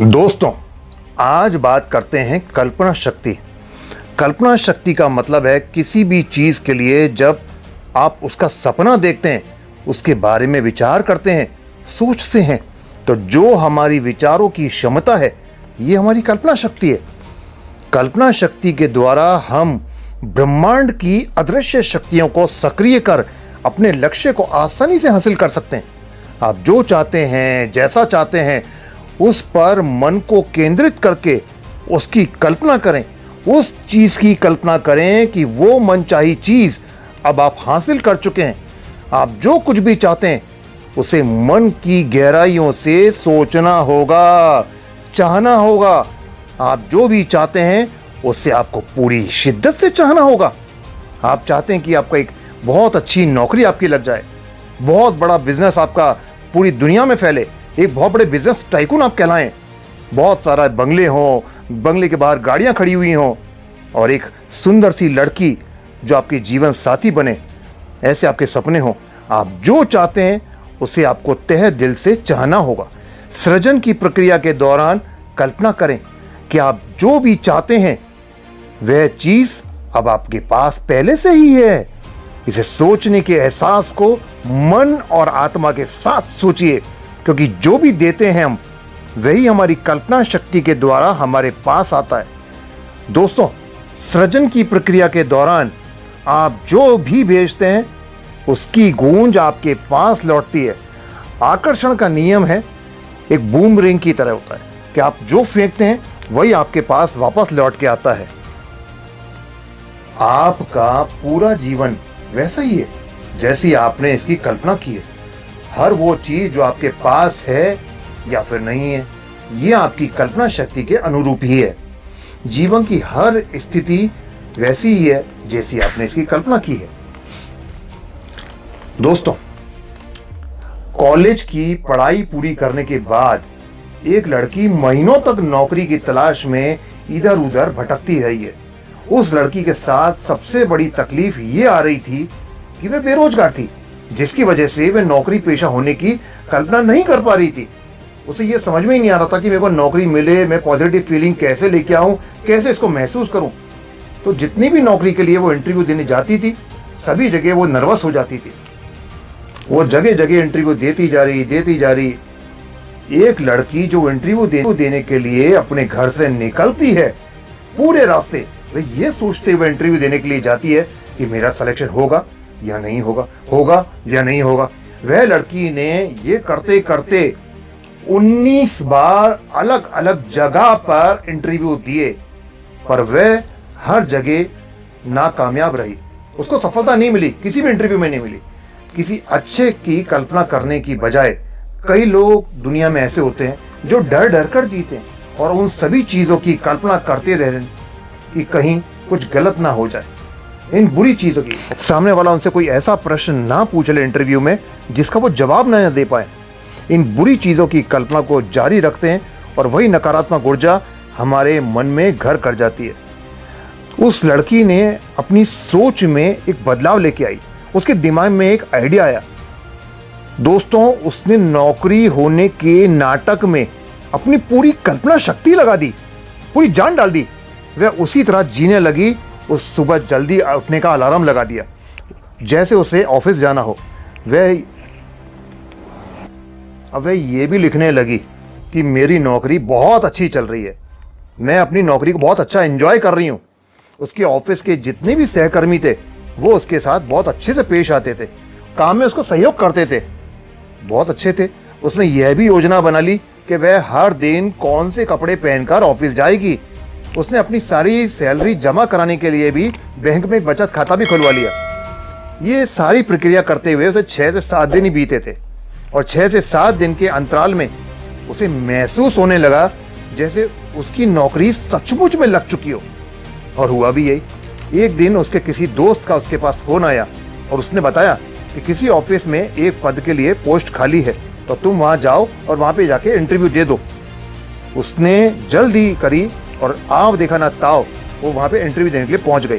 दोस्तों, आज बात करते हैं कल्पना शक्ति। कल्पना शक्ति का मतलब है किसी भी चीज के लिए जब आप उसका सपना देखते हैं, उसके बारे में विचार करते हैं, सोचते हैं, तो जो हमारी विचारों की क्षमता है, ये हमारी कल्पना शक्ति है। कल्पना शक्ति के द्वारा हम ब्रह्मांड की अदृश्य शक्तियों को सक्रिय कर अपने लक्ष्य को आसानी से हासिल कर सकते हैं। आप जो चाहते हैं, जैसा चाहते हैं, उस पर मन को केंद्रित करके उसकी कल्पना करें, उस चीज की कल्पना करें कि वो मनचाही चीज अब आप हासिल कर चुके हैं। आप जो कुछ भी चाहते हैं उसे मन की गहराइयों से सोचना होगा, चाहना होगा। आप जो भी चाहते हैं उसे आपको पूरी शिद्दत से चाहना होगा। आप चाहते हैं कि आपका एक बहुत अच्छी नौकरी आपकी लग जाए, बहुत बड़ा बिजनेस आपका पूरी दुनिया में फैले, एक बहुत बड़े बिजनेस टाइकून आप कहलाएं, बहुत सारा बंगले हो, बंगले के बाहर गाड़ियां खड़ी हुई हों, और एक सुंदर सी लड़की जो आपके जीवन साथी बने, ऐसे आपके सपने हो। आप जो चाहते हैं उसे आपको तहे दिल से चाहना होगा। सृजन की प्रक्रिया के दौरान कल्पना करें कि आप जो भी चाहते हैं वह चीज अब आपके पास पहले से ही है। इसे सोचने के एहसास को मन और आत्मा के साथ सोचिए, क्योंकि जो भी देते हैं हम, वही हमारी कल्पना शक्ति के द्वारा हमारे पास आता है। दोस्तों, सृजन की प्रक्रिया के दौरान आप जो भी भेजते हैं उसकी गूंज आपके पास लौटती है। आकर्षण का नियम है, एक बूमरैंग की तरह होता है कि आप जो फेंकते हैं वही आपके पास वापस लौट के आता है। आपका पूरा जीवन वैसा ही है जैसी आपने इसकी कल्पना की है। हर वो चीज जो आपके पास है या फिर नहीं है, ये आपकी कल्पना शक्ति के अनुरूप ही है। जीवन की हर स्थिति वैसी ही है जैसी आपने इसकी कल्पना की है। दोस्तों, कॉलेज की पढ़ाई पूरी करने के बाद एक लड़की महीनों तक नौकरी की तलाश में इधर उधर भटकती रही है। उस लड़की के साथ सबसे बड़ी तकलीफ ये आ रही थी कि वह बेरोजगार थी, जिसकी वजह से वह नौकरी पेशा होने की कल्पना नहीं कर पा रही थी। उसे यह समझ में ही नहीं आ रहा था कि मेरे को नौकरी मिले, मैं पॉजिटिव फीलिंग कैसे लेके आऊं, कैसे इसको महसूस करूं। तो जितनी भी नौकरी के लिए वो इंटरव्यू देने जाती थी, सभी जगह वो नर्वस हो जाती थी। वो जगह जगह इंटरव्यू देती जा रही। एक लड़की जो इंटरव्यू देने के लिए अपने घर से निकलती है, पूरे रास्ते वह ये सोचते हुए इंटरव्यू देने के लिए जाती है कि मेरा सिलेक्शन होगा या नहीं होगा, होगा या नहीं होगा। वह लड़की ने ये करते करते 19 बार अलग अलग जगह पर इंटरव्यू दिए, पर वह हर जगह नाकामयाब रही। उसको सफलता नहीं मिली, किसी भी इंटरव्यू में नहीं मिली। किसी अच्छे की कल्पना करने की बजाय कई लोग दुनिया में ऐसे होते हैं जो डर डर कर जीते हैं और उन सभी चीजों की कल्पना करते रहते हैं कि कहीं कुछ गलत ना हो जाए। इन बुरी चीजों की सामने वाला उनसे कोई ऐसा प्रश्न ना पूछ ले इंटरव्यू में जिसका वो जवाब ना दे पाए। इन बुरी चीजों की कल्पना को जारी रखते हैं और वही नकारात्मक ऊर्जा हमारे मन में घर कर जाती है। उस लड़की ने अपनी सोच में एक बदलाव लेके आई। उसके दिमाग में एक आइडिया आया। दोस्तों, उसने नौकरी होने के नाटक में अपनी पूरी कल्पना शक्ति लगा दी, पूरी जान डाल दी। वह उसी तरह जीने लगी। उस सुबह जल्दी उठने का अलार्म लगा दिया, जैसे उसे ऑफिस जाना हो। वह ये भी लिखने लगी कि मेरी नौकरी बहुत अच्छी चल रही है, मैं अपनी नौकरी को बहुत अच्छा एंजॉय कर रही हूं। उसके ऑफिस के जितने भी सहकर्मी थे वो उसके साथ बहुत अच्छे से पेश आते थे, काम में उसको सहयोग करते थे, बहुत अच्छे थे। उसने यह भी योजना बना ली कि वह हर दिन कौन से कपड़े पहनकर ऑफिस जाएगी। उसने अपनी सारी सैलरी जमा कराने के लिए भी बैंक में बचत खाता भी खुलवा लिया। ये सारी प्रक्रिया करते हुए उसे 6 से 7 दिन ही बीते थे, और 6 से 7 दिन के अंतराल में उसे महसूस होने लगा जैसे उसकी नौकरी सचमुच में लग चुकी हो। और हुआ भी यही। एक दिन उसके किसी दोस्त का उसके पास फोन आया और उसने बताया कि किसी ऑफिस में एक पद के लिए पोस्ट खाली है, तो तुम वहां जाओ और वहां पे जाके इंटरव्यू दे दो। उसने जल्दी करी और आव देखा ना ताव, वो वहां पे इंटरव्यू देने के लिए पहुंच गई।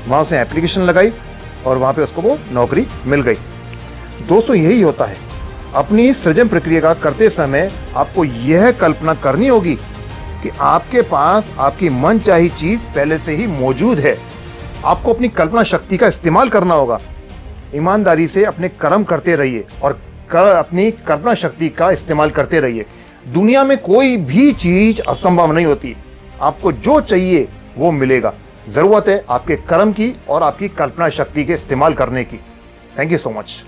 वहां उसने एप्लीकेशन लगाई और वहां पे उसको वो नौकरी मिल गई। दोस्तों, यही होता है। अपनी सृजन प्रक्रिया का करते समय आपको यह कल्पना करनी होगी कि आपके पास आपकी मनचाही चीज पहले से ही मौजूद है। आपको अपनी कल्पना शक्ति का इस्तेमाल करना होगा। ईमानदारी से अपने कर्म करते रहिए और अपनी कल्पना शक्ति का इस्तेमाल करते रहिए। दुनिया में कोई भी चीज असंभव नहीं होती। आपको जो चाहिए वो मिलेगा। जरूरत है आपके कर्म की और आपकी कल्पना शक्ति के इस्तेमाल करने की। Thank you so much.